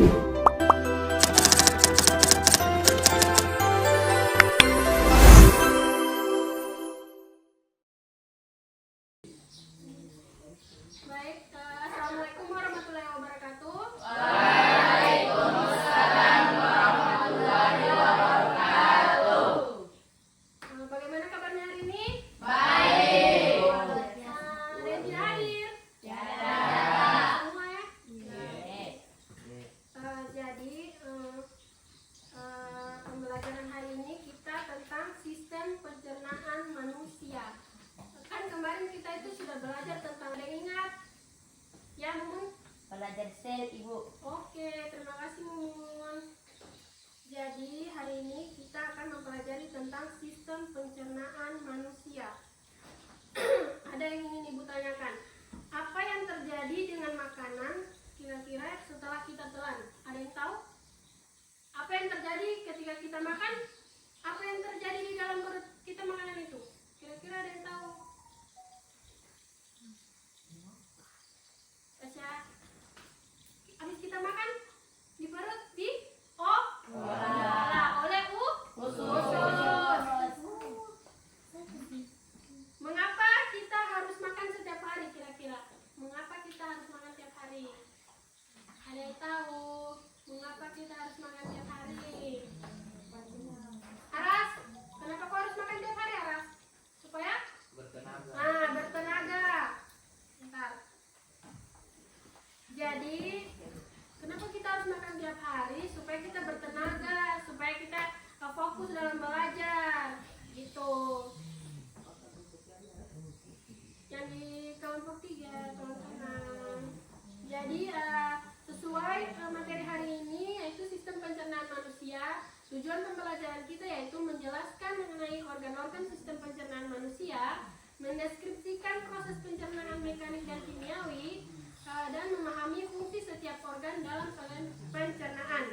Baik, Assalamualaikum warahmatullahi wabarakatuh. Waalaikumsalam warahmatullahi wabarakatuh. Bagaimana kabarnya hari ini? Baik. Ada yang tidak hadir? Tiada. Semua ya? Yes. Jadi pembelajaran hari ini kita tentang sistem pencernaan manusia. Kan kemarin kita itu sudah belajar tentang, ada yang ingat? Ya, Mumun? Belajar sel, Ibu. Oke, terima kasih Mumun. Jadi hari ini kita akan mempelajari tentang sistem pencernaan manusia. Ada yang ingin Ibu tanyakan? Apa yang terjadi dengan makanan kira-kira setelah kita telan? Ada yang tahu? Apa yang terjadi ketika kita makan? Apa yang terjadi di dalam perut kita makanan itu? Kira-kira ada yang tahu? Tasya, habis kita makan di perut oleh usus. Mengapa kita harus makan setiap hari kira-kira? Mengapa kita harus makan setiap hari? Ada yang tahu? Mengapa kita harus makan setiap hari? Aras, kenapa kau harus makan setiap hari, Aras? Supaya? Bertenaga. Bertenaga. Bentar. Jadi, kenapa kita harus makan tiap hari? Supaya kita bertenaga, supaya kita fokus dalam belajar. Gitu. Yang di kelompok 3, teman-teman. Jadi, sesuai materi hari ini, yaitu sistem pencernaan manusia. Tujuan pembelajaran kita yaitu menjelaskan mengenai organ-organ sistem pencernaan manusia, mendeskripsikan proses pencernaan mekanik dan kimiawi, dan memahami fungsi setiap organ dalam pencernaan.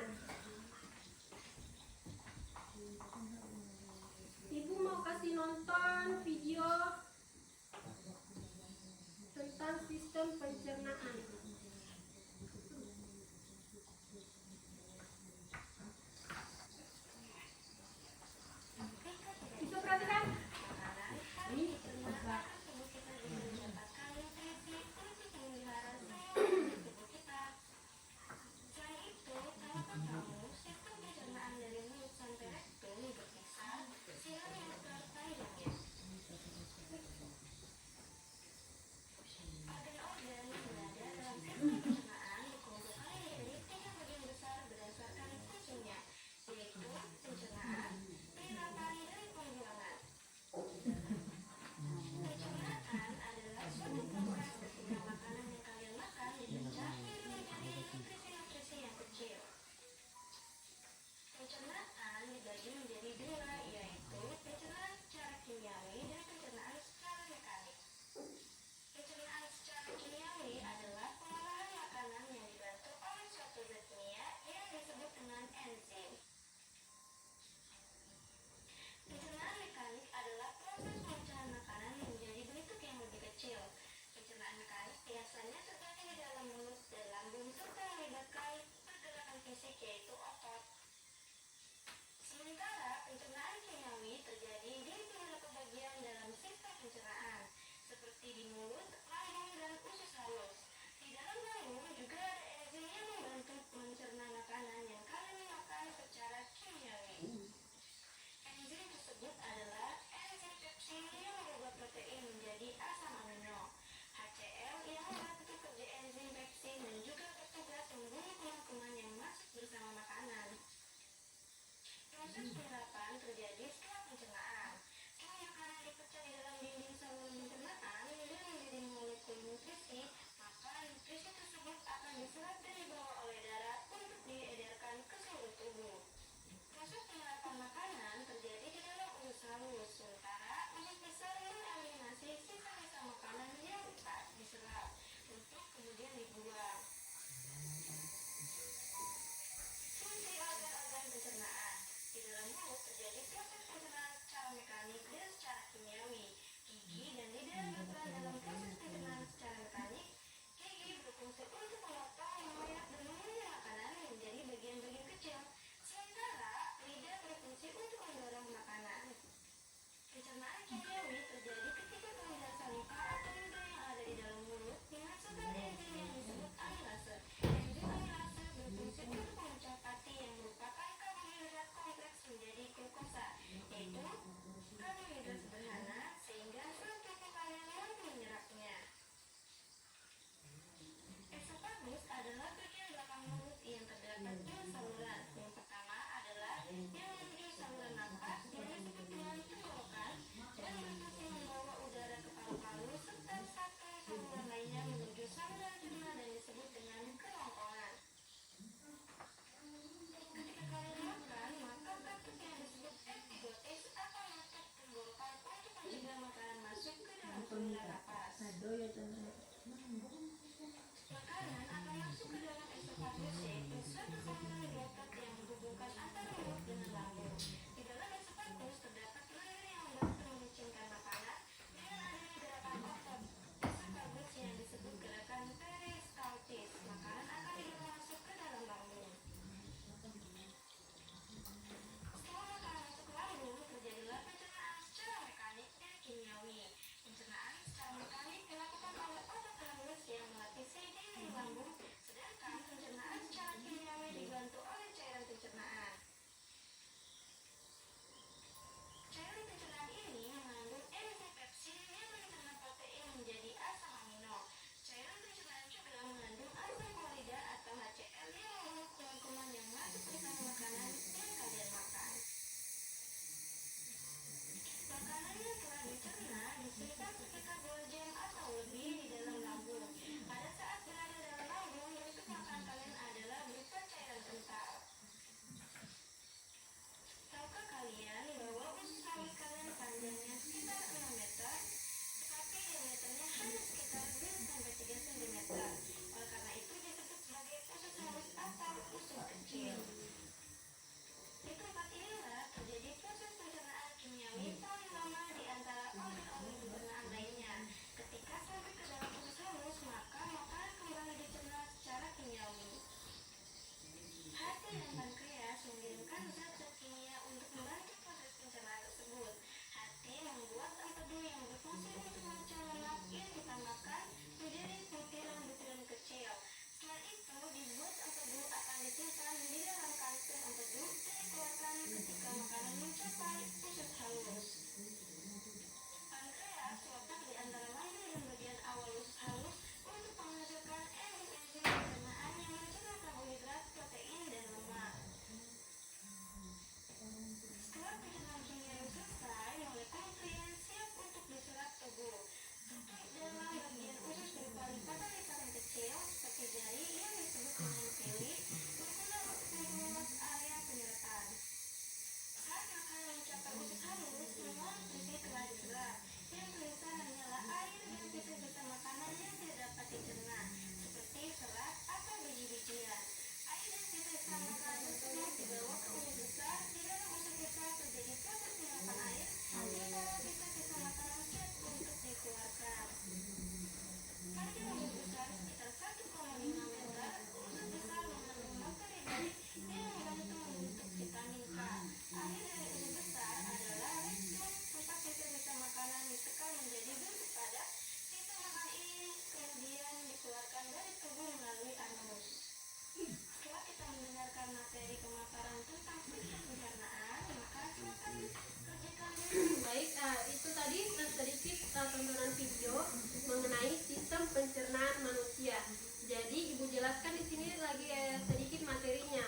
jelaskan di sini lagi sedikit materinya.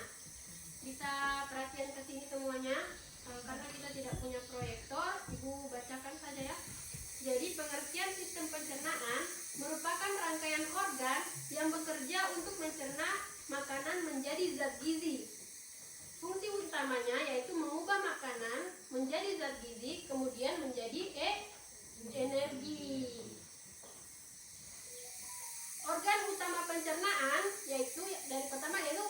Bisa perhatian ke sini semuanya. Karena kita tidak punya proyektor, Ibu bacakan saja ya. Jadi pengertian sistem pencernaan merupakan rangkaian organ yang bekerja untuk mencerna makanan menjadi zat gizi. Fungsi utamanya yaitu mengubah makanan menjadi zat gizi, kemudian menjadi energi. Organ utama pencernaan yaitu dari pertama yaitu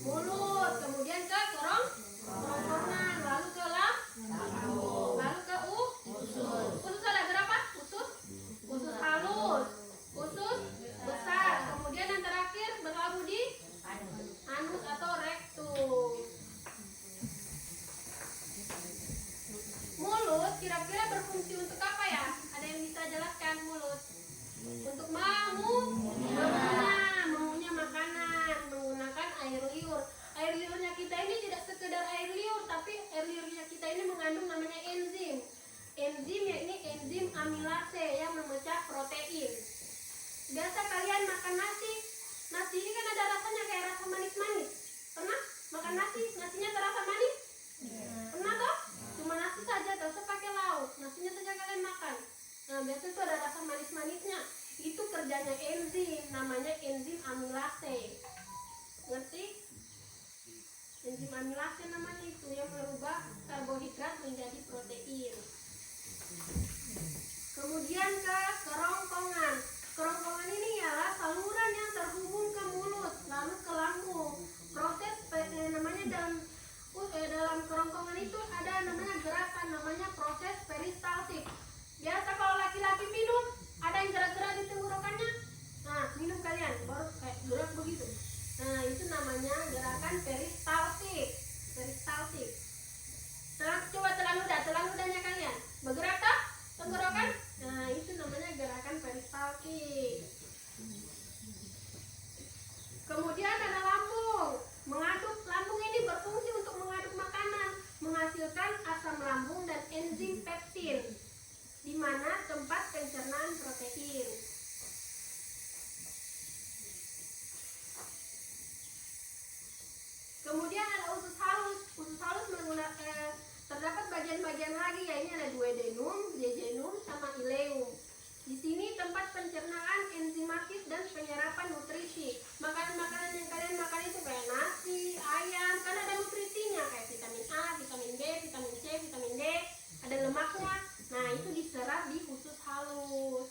mulut, kemudian ke kerongkongan, lalu ke lambung, lalu ke usus ada berapa? Usus halus, usus besar, kemudian yang terakhir berlabuh di anus atau rektum. Mulut kira-kira berfungsi untuk apa ya? Ada yang bisa jelaskan mulut? Untuk mengunyah makanan menggunakan air liur. Air liurnya kita ini tidak sekedar air liur, tapi air liurnya kita ini mengandung namanya enzim. Enzim yakni enzim amilase yang memecah protein. Biasa kalian makan nasi. Nasi ini kan ada rasanya kayak rasa manis-manis. Pernah makan nasi? Nasinya terasa manis? Pernah toh? Cuma nasi saja, terus pakai lauk. Nasinya saja kalian makan. Nah, biasa itu ada rasa manis-manisnya. Itu kerjanya enzim, namanya enzim amilase. Ngerti? Enzim amilase namanya itu yang merubah karbohidrat menjadi protein. Kemudian ke kerongkongan. Kerongkongan ini ialah saluran yang terhubung ke mulut, lalu ke lambung. Proses namanya dalam kerongkongan itu ada namanya gerakan, namanya proses peristaltik. Biasa kalau laki-laki minum, ada yang gerak-gerak di tenggorokannya. Nah, minum kalian, baru kayak gerak begitu. Nah, itu namanya gerakan peristaltik. Peristaltik. Coba telan ludahnya kalian. Bergerak tak? Tenggorokan? Nah, itu namanya gerakan peristaltik. Kemudian ada lambung. Lambung ini berfungsi untuk mengaduk makanan, menghasilkan asam lambung dan enzim pepsin, di mana tempat pencernaan protein. Kemudian ada usus halus. Usus halus terdapat bagian-bagian lagi, yaitu ada duodenum, jejunum, sama ileum. Di sini tempat pencernaan enzimatis dan penyerapan nutrisi. Makanan-makanan yang kalian makan itu kayak nasi, ayam, kan ada nutrisinya kayak vitamin A, vitamin B, vitamin C, vitamin D, ada lemaknya. Nah, itu diserap di usus halus.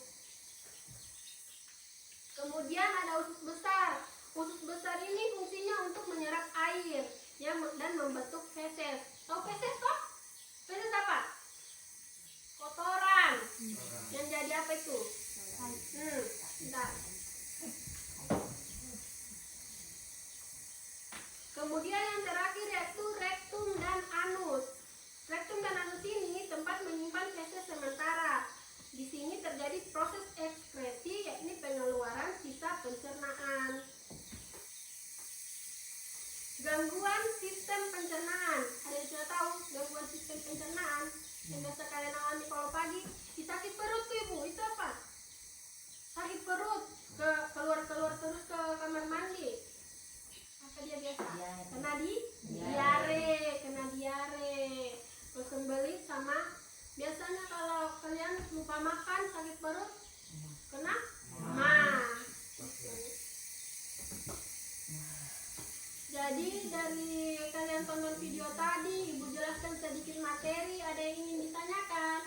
Kemudian ada usus besar. Usus besar ini fungsinya untuk menyerap air dan membentuk feses. Tahu feses toh? Feses apa? Kotoran. Yang jadi apa itu? Bentar. Kemudian yang terakhir yaitu rektum dan anus. Rektum dan anus ini tempat menyimpan feses sementara. Di sini terjadi proses ekskresi, yakni pengeluaran sisa pencernaan. Gangguan sistem pencernaan. Ada yang sudah tahu gangguan sistem pencernaan? Yang biasa kalian alami kalau pagi, sakit perut tuh Ibu, itu apa? Sakit perut, keluar terus ke kamar mandi. Apa dia biasa? Kena diare. Terus sembelit sama biasanya kalau kalian lupa makan sakit perut, kena mah. Jadi dari kalian tonton video tadi, Ibu jelaskan sedikit materi. Ada yang ingin ditanyakan?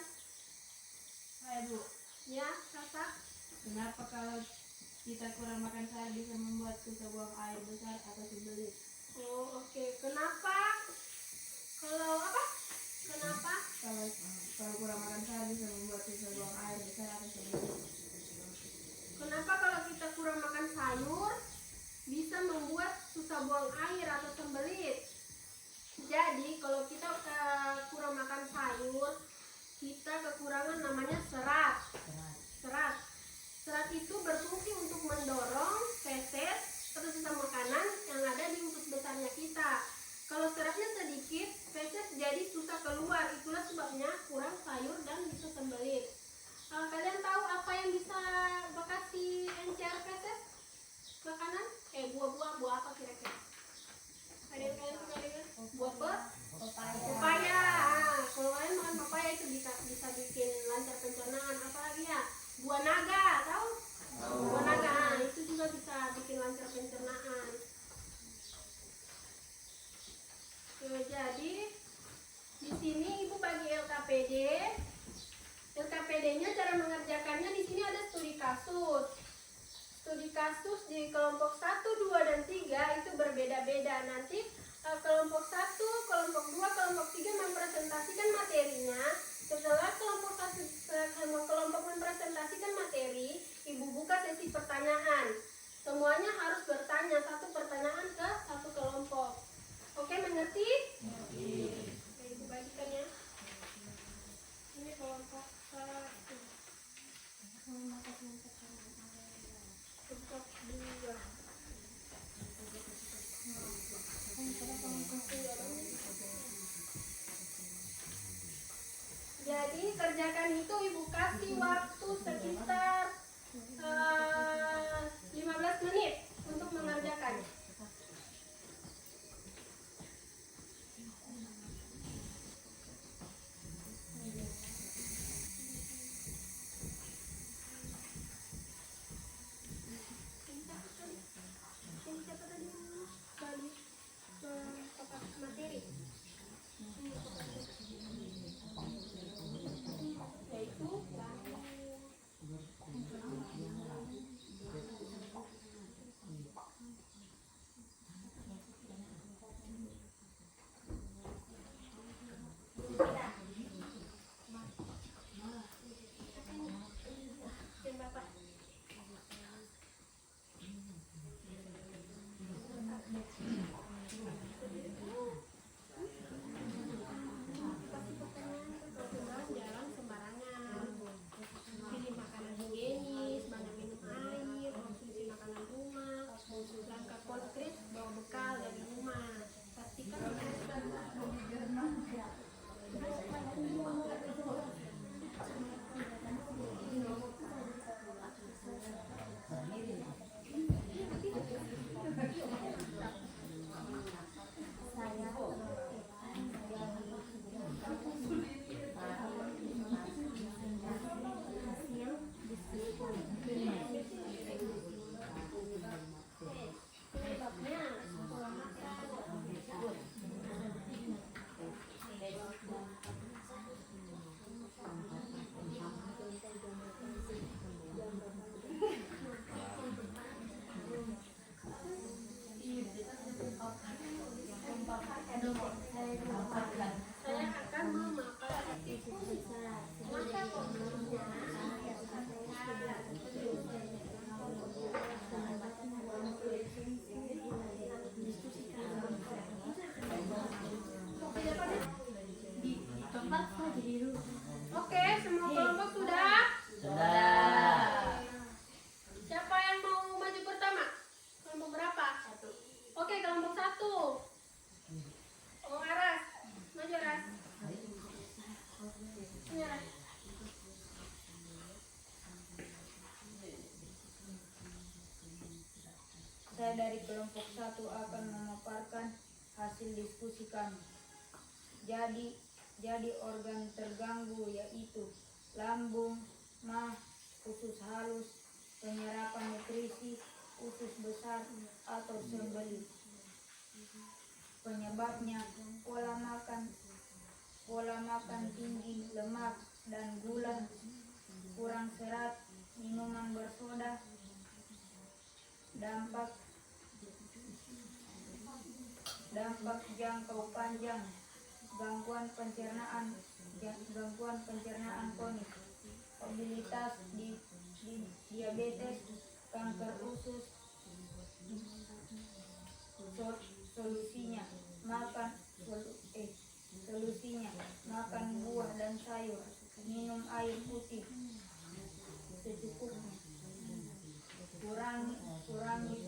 Hai Bu, Ya, Kak. kenapa kalau kita kurang makan sayur bisa membuat kita buang air besar atau sembelit? Oh, oke. Kenapa? Kenapa? Kalau kurang makan sayur bisa membuat kita buang air besar atau sembelit? Kenapa kalau kita kurang makan sayur bisa membuat susah buang air atau sembelit? Jadi kalau kita kurang makan sayur, kita kekurangan namanya serat. Serat itu berfungsi untuk mendorong feses atau sisa makanan yang ada di usus besarnya kita. Kalau seratnya sedikit, feses jadi susah keluar. Itulah sebabnya kurang sayur dan bisa sembelit. Kalian tahu apa yang bisa bekasi encer feses? Makanan buah-buah, buah apa kira-kira? Ada yang kalian suka dengar? Buah apa? Pepaya. Pepaya. Kalau kalian makan pepaya itu bisa bikin lancar pencernaan. Apalagi ya? Buah naga, tahu? Buah naga, itu juga bisa bikin lancar pencernaan. Jadi di sini ibu bagi LKPD. LKPD-nya cara mengerjakannya di sini ada studi kasus. Studi kasus di kelompok 1, 2, dan 3 itu berbeda-beda. Nanti kelompok 1, kelompok 2, kelompok 3 mempresentasikan materinya. Setelah kelompok 1 sama kelompok mempresentasikan materi, ibu buka sesi pertanyaan. Semuanya harus bertanya satu pertanyaan ke satu kelompok. Oke, mengerti? Oke, ibu bagikan ya. Ini kelompok 1. Kelompok 2. Jadi kerjakan itu ibu kasih waktu sekitar 15 menit untuk mengerjakan. Ini siapa tadi balik ke kotak materi? Yaitu Bapak. Kasih pertanyaan kan kalau pulang jalan sembarangan. Pilih makanan higienis, banyak minum air, konsumsi makanan rumah, langkah konkret bawa bekal dari rumah. Pastikan penyebabnya pola makan. Saya akan memakai tikus. Maka kondisinya Oke, semua kelompok sudah? Sudah. Siapa yang mau maju pertama? Kelompok berapa? Oke, kelompok 1. Oh, Aras. Maju, Aras. Ini, Aras. Saya dari kelompok 1 akan memaparkan hasil diskusi kami. Jadi organ terganggu yaitu lambung, mah, usus halus, penyerapan nutrisi, usus besar atau sembelit. Penyebabnya pola makan tinggi lemak dan gula, kurang serat, minuman bersoda. Dampak jangkau panjang, gangguan pencernaan kronis, obesitas, diabetes, kanker usus. Solusinya makan buah dan sayur, minum air putih secukupnya, kurangi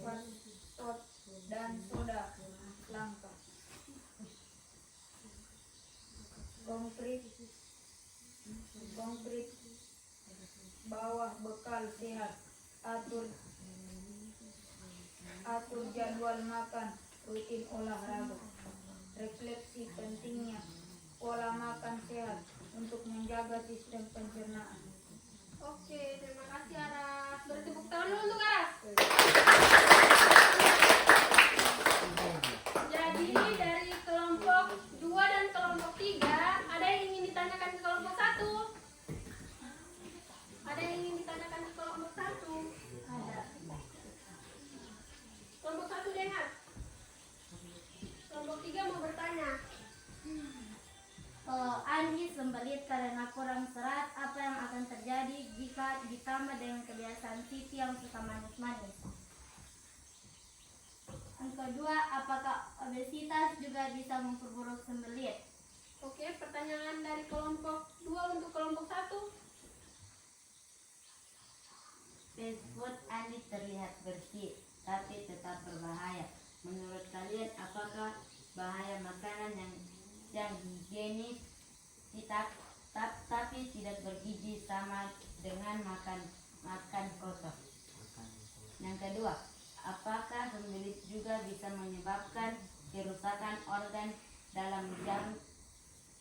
fast food dan soda langka. Konkret bawah bekal sehat, atur jadwal makan, rutin olahraga. Refleksi pentingnya pola makan sehat untuk menjaga sistem pencernaan. Oke, terima kasih Aras. Beri tepuk tangan dulu untuk Aras. Jadi dari kelompok 2 dan kelompok 3, ada yang ingin ditanyakan ke kelompok 1? Ada yang ingin ditanyakan ke kelompok 1? Ada. Kelompok 1 dengar. Kelompok 3 mau bertanya. Kalau Andi sembelit karena kurang serat, apa yang akan terjadi jika ditambah dengan kebiasaan Siti yang suka manis-manis? Yang kedua, apakah obesitas juga bisa memperburuk sembelit? Oke, pertanyaan dari kelompok 2 untuk kelompok 1. Fast food Andi terlihat bersih, tapi tetap berbahaya. Menurut kalian, apakah bahaya makanan yang higienis tapi tidak bergizi sama dengan makan kotor? Yang kedua, apakah sembelit juga bisa menyebabkan kerusakan organ dalam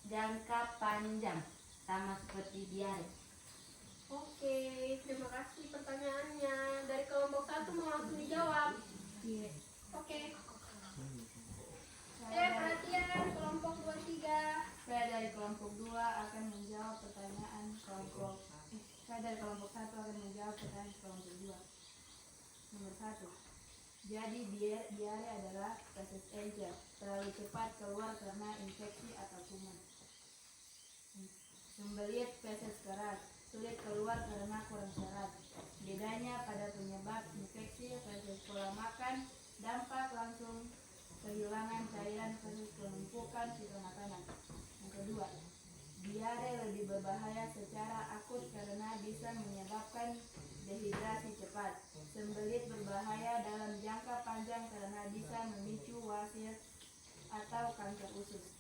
jangka panjang sama seperti diare? Oke, terima kasih pertanyaannya. Dari kelompok 1 mau langsung dijawab. Iya. Oke. Perhatian kelompok 2, 3. Saya dari kelompok 2 akan menjawab pertanyaan kelompok Saya dari kelompok 1 akan menjawab pertanyaan kelompok 2. Nomor 1. Jadi diare adalah kasus encer, terlalu cepat keluar karena infeksi atau kuman. Sembelit feses keras, sulit keluar karena kurang serat. Bedanya pada penyebab infeksi feses pola makan, dampak langsung kehilangan cairan feses penumpukan sisa makanan. Yang kedua, diare lebih berbahaya secara akut karena bisa menyebabkan dehidrasi cepat. Sembelit berbahaya dalam jangka panjang karena bisa memicu wasir atau kanker usus.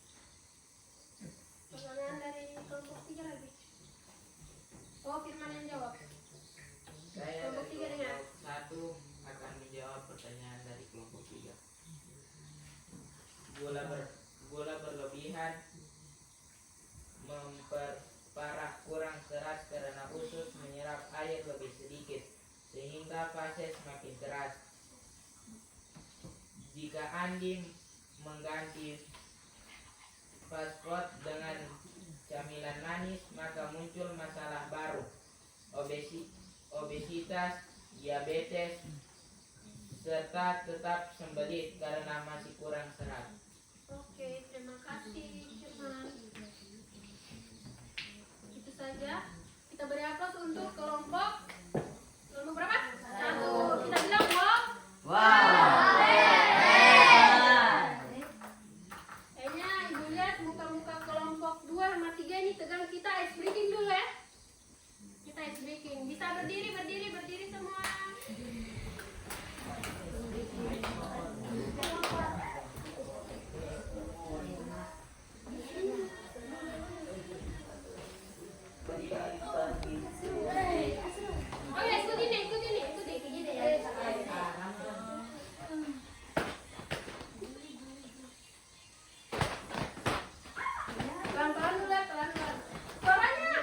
Pertanyaan dari kelompok 3 lagi. Oh, Firman yang jawab. Saya Kelompok dari 3 dengar. kelompok 1 akan menjawab pertanyaan dari kelompok 3. Gula berlebihan memperparah kurang serat karena usus menyerap air lebih sedikit sehingga fase semakin keras. Jika Andi mengganti fast food dengan camilan manis, maka muncul masalah baru, obesitas, diabetes, serta tetap sembelit karena masih kurang serat. Oke, terima kasih Firman. Itu saja. Kita beri aplaus untuk kelompok berapa? 1. Kita bilang wow. Kayaknya ibu lihat muka-muka kelompok 2 sama 3 ini tegang. Kita ice breaking dulu ya. Kita ice breaking. Bisa berdiri semua. Oh ya, ikuti. Pelan-pelan dulu ya, pelan-pelan. Suaranya.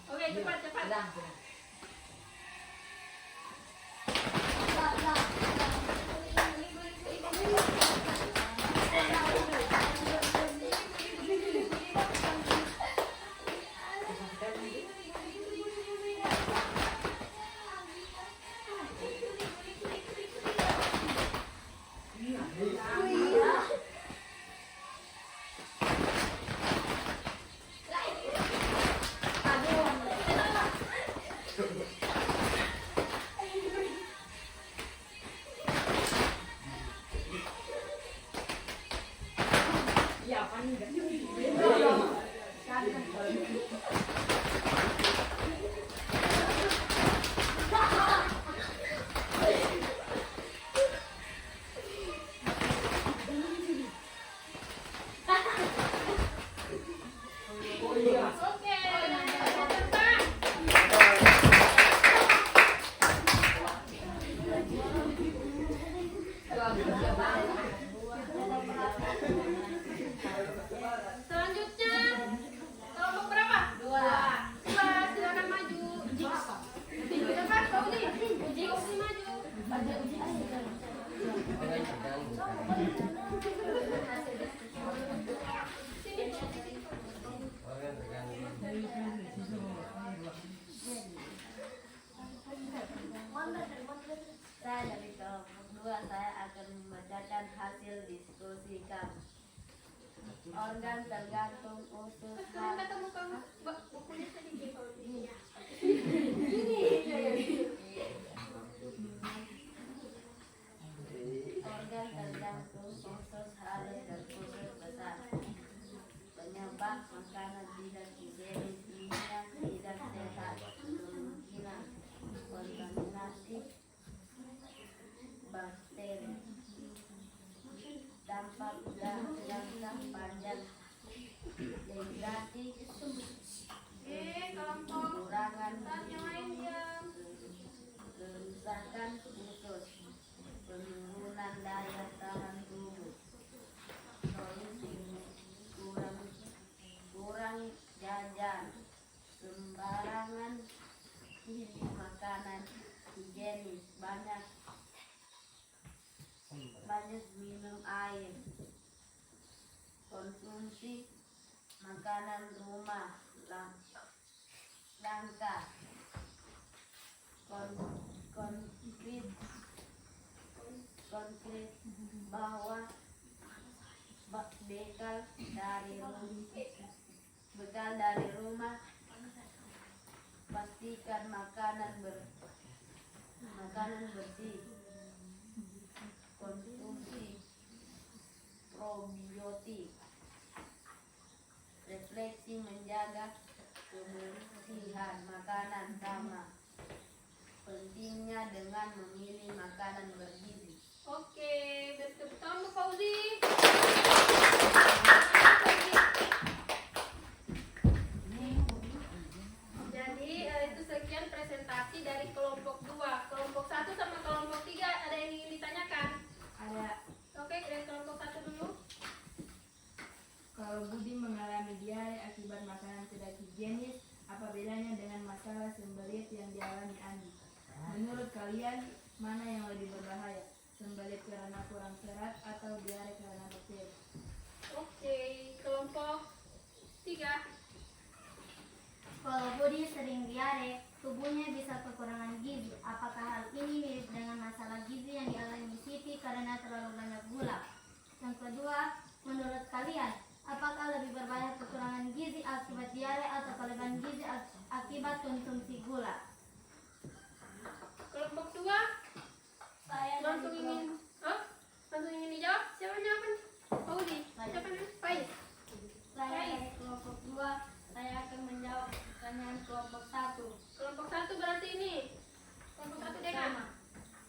Oke, cepat. Oke, peserta. Selanjutnya kelompok berapa? Dua. Silakan maju. Siapa? Fauzi. Fauzi maju. Sini. Saya dari kelompok 2, saya akan membacakan hasil diskusi kami. Organ tergantung usus Kalian kata bukunya sedikit Fauzi. organ tergantung usus halus dan usus besar. Penyebab makanan tidak higienis minyak tidak sehat, kemungkinan kontaminasi bakteri, dampak jangka panjang, dehidrasi, Kelompok kekurangan yang lain diam. kerusakan usus, penurunan daya tahan tubuh, solusi kurang jajan, sembarangan makanan higienis, banyak minum air, konsumsi makanan rumah langka, konkret bahwa bekal dari rumah, pastikan makanan bersih, konsumsi probiotik, refleksi menjaga kebersihan makanan sama pentingnya dengan memilih makanan bergizi. Oke, bertepuk tangan untuk Fauzi. Jadi itu sekian presentasi dari kelompok 2. Kelompok 1 sama kelompok 3 ada yang ingin ditanyakan? Ada. Oke, dari kelompok 1 dulu. Kalau Budi mengalami diare akibat makanan tidak higienis, apa bedanya dengan masalah sembelit yang dialami Andi? Menurut kalian, mana yang lebih berbahaya? Sembelit karena kurang serat atau diare karena bakteri? Oke, kelompok 3. Kalau Budi sering diare, tubuhnya bisa kekurangan gizi. Apakah hal ini mirip dengan masalah gizi yang dialami Siti karena terlalu banyak gula? Yang kedua, menurut kalian, apakah lebih berbahaya kekurangan gizi akibat diare atau kelebihan gizi akibat konsumsi gula? Kelompok 2 Saya langsung ingin dijawab. Siapa yang jawab? Fauzi. Siapa yang Faiz? dari kelompok 2, saya akan menjawab pertanyaan kelompok 1. Kelompok 1 berarti ini. Kelompok 1 dengan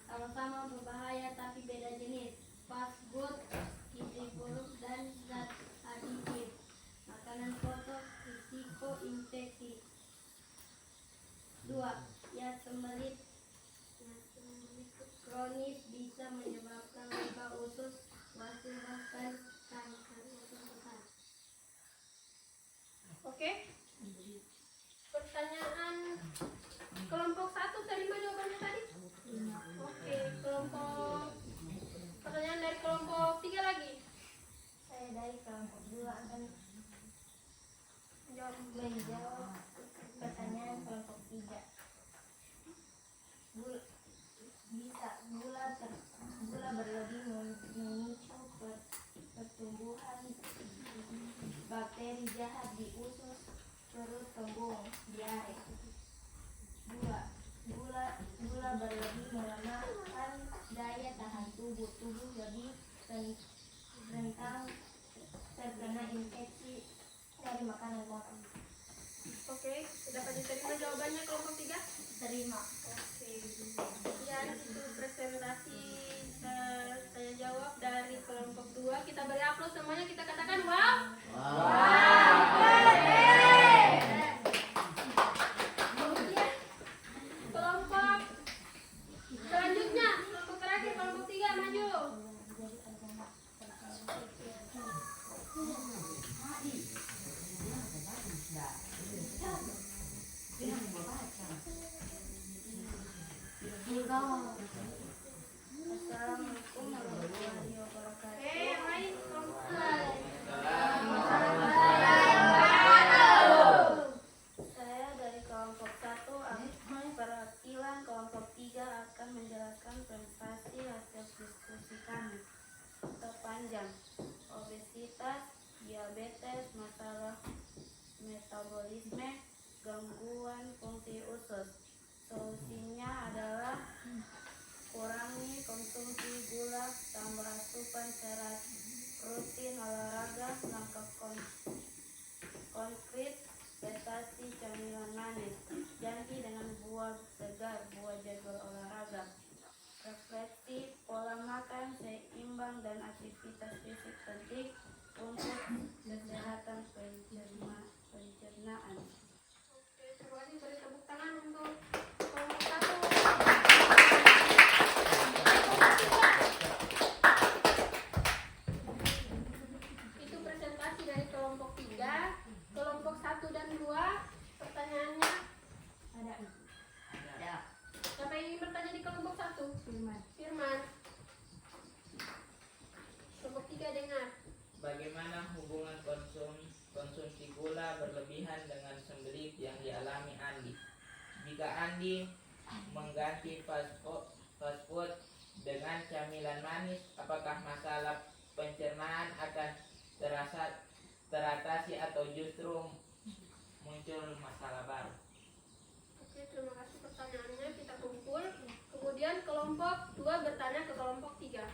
Sama-sama berbahaya tapi beda jenis. Fast food, gizi buruk dan zat aditif. Makanan kotor, risiko infeksi. 2. Ya sembelit kronis bisa menyebabkan luka usus, wasir bahkan kanker usus besar. Oke. Pertanyaan kelompok 1 terima jawabannya tadi? Oke, pertanyaan dari kelompok 3 lagi. Saya dari kelompok 2 akan menjawab pertanyaan kelompok 3. Gula berlebih memicu pertumbuhan bakteri jahat di usus, perut kembung, diare. 2. Gula berlebih melemahkan daya tahan tubuh lebih rentan terkena Dapat diterima jawabannya kelompok 3? Terima. Oke. Sekian itu presentasi tanya jawab dari kelompok 2. Kita beri aplaus semuanya, kita katakan wow. Kemudian kelompok selanjutnya, kelompok terakhir, kelompok 3 maju. Assalamualaikum warahmatullahi wabarakatuh. Yang lain kelompok Saya dari kelompok 1 perwakilan kelompok 3 akan menjelaskan presentasi hasil diskusi kami. Terpanjang, obesitas, diabetes, masalah metabolisme, gangguan fungsi usus. Solusinya adalah kurangi konsumsi gula, tambah asupan serat, rutin olahraga, langkah konkret, batasi camilan manis, ganti dengan buah segar, buah jagung olahraga, refleksi pola makan seimbang dan aktivitas fisik penting untuk kesehatan pencernaan. Oke, coba beri tepuk tangan untuk kelompok 1. Itu presentasi dari kelompok 3. Kelompok 1 dan 2, pertanyaannya Ada. siapa yang ingin bertanya di kelompok 1? Firman. Firman. Kelompok 3 dengar. Bagaimana hubungan konsumsi gula berlebihan dengan sembelit yang dialami Andi? Jika Andi mengganti fast food dengan camilan manis, apakah masalah pencernaan akan teratasi atau justru muncul masalah baru? Oke, terima kasih pertanyaannya, kita kumpul. Kemudian kelompok 2 bertanya ke kelompok 3.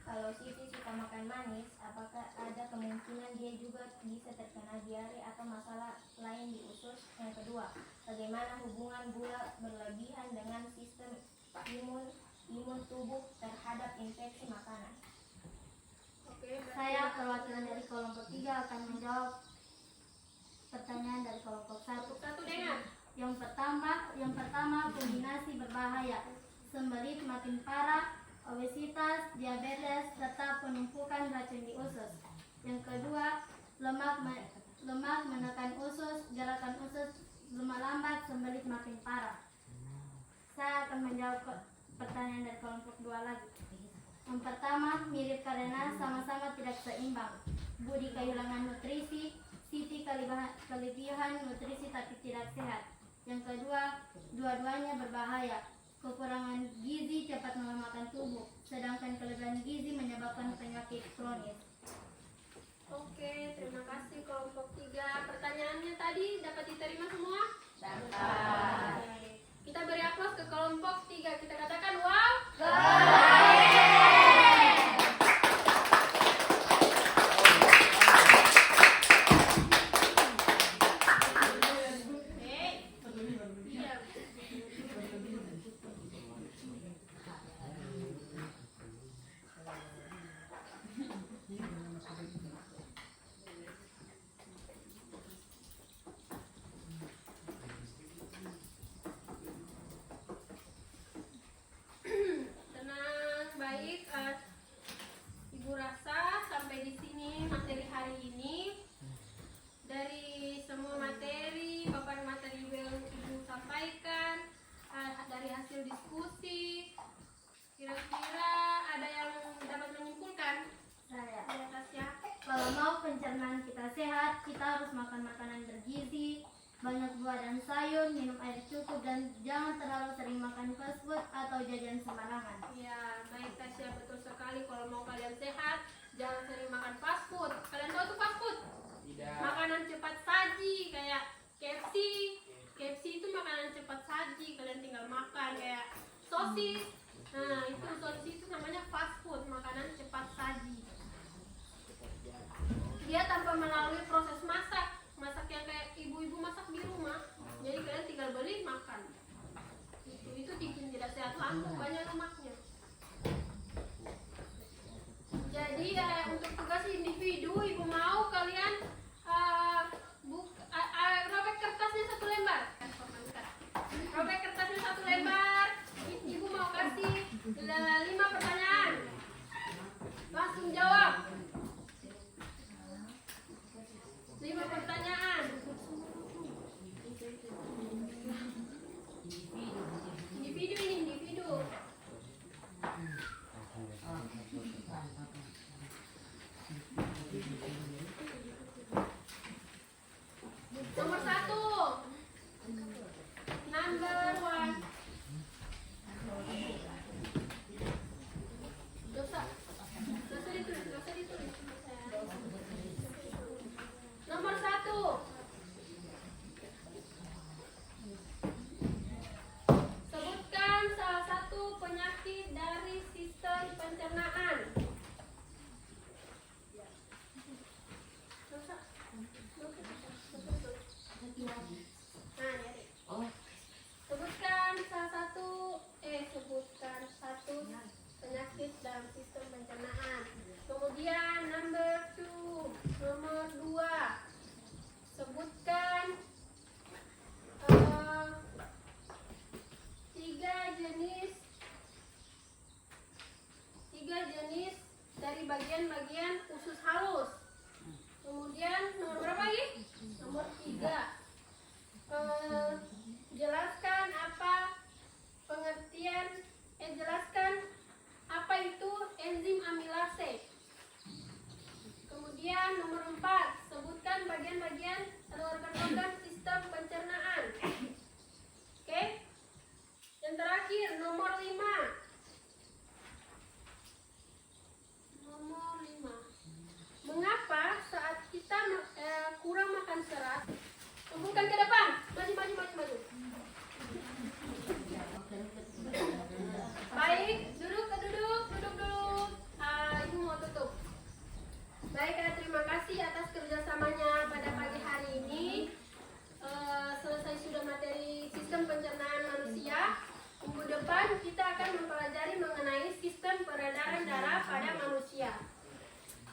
Kalau Siti suka makan manis, apakah ada kemungkinan dia juga bisa terkena diare atau masalah lain di usus? Yang kedua, bagaimana hubungan gula berlebihan dengan sistem imun tubuh terhadap infeksi makanan? Oke, Saya perwakilan dari kelompok 3 akan menjawab pertanyaan dari kelompok 1. kelompok 1 dengar. Yang pertama kombinasi berbahaya, sembelit makin parah, obesitas, diabetes, serta penumpukan racun di usus. Yang kedua, lemak menekan usus, gerakan usus lambat, sembelit makin parah. Saya akan menjawab pertanyaan dari kelompok 2 lagi. Yang pertama, mirip karena sama-sama tidak seimbang. Budi kehilangan nutrisi, Siti kelebihan nutrisi tapi tidak sehat. Yang kedua, dua-duanya berbahaya. Kekurangan gizi cepat melemahkan tubuh, sedangkan kelebihan gizi menyebabkan penyakit kronis. Oke, terima kasih kelompok 3. Pertanyaannya tadi dapat diterima semua? Dapat. Oke. Kita beri aplaus ke kelompok 3. Kita katakan wow. Iya. Tenang, baik. Ibu rasa sampai di sini materi hari ini. Dari semua materi, paparan materi yang Ibu sampaikan, dari hasil diskusi, kira-kira ada yang dapat menyimpulkan Saya, di atasnya? kalau mau pencernaan kita sehat, kita harus makan makanan bergizi, banyak buah dan sayur, minum air cukup, dan jangan terlalu sering makan fast food atau jajan sembarangan. Ya, baik Tasya, betul sekali. Kalau mau kalian sehat, jangan sering makan fast food. Kalian tahu tuh fast food? Tidak. Makanan cepat saji kayak KFC. KFC itu makanan cepat saji, kalian tinggal makan kayak sosis. Nah, itu sosis itu namanya fast food, makanan cepat saji. Dia tanpa melalui proses masak yang kayak ibu-ibu masak di rumah. Kumpulkan ke depan. Maju, maju, maju, maju. Baik, duduk dulu. Ibu mau tutup. Baik, terima kasih atas kerjasamanya pada pagi hari ini. Selesai sudah materi sistem pencernaan manusia. Minggu depan kita akan mempelajari mengenai sistem peredaran darah pada manusia.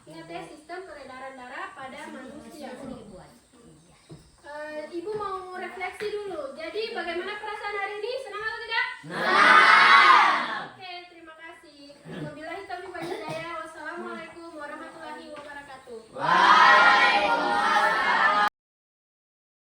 Ingat ya, sistem peredaran darah pada manusia.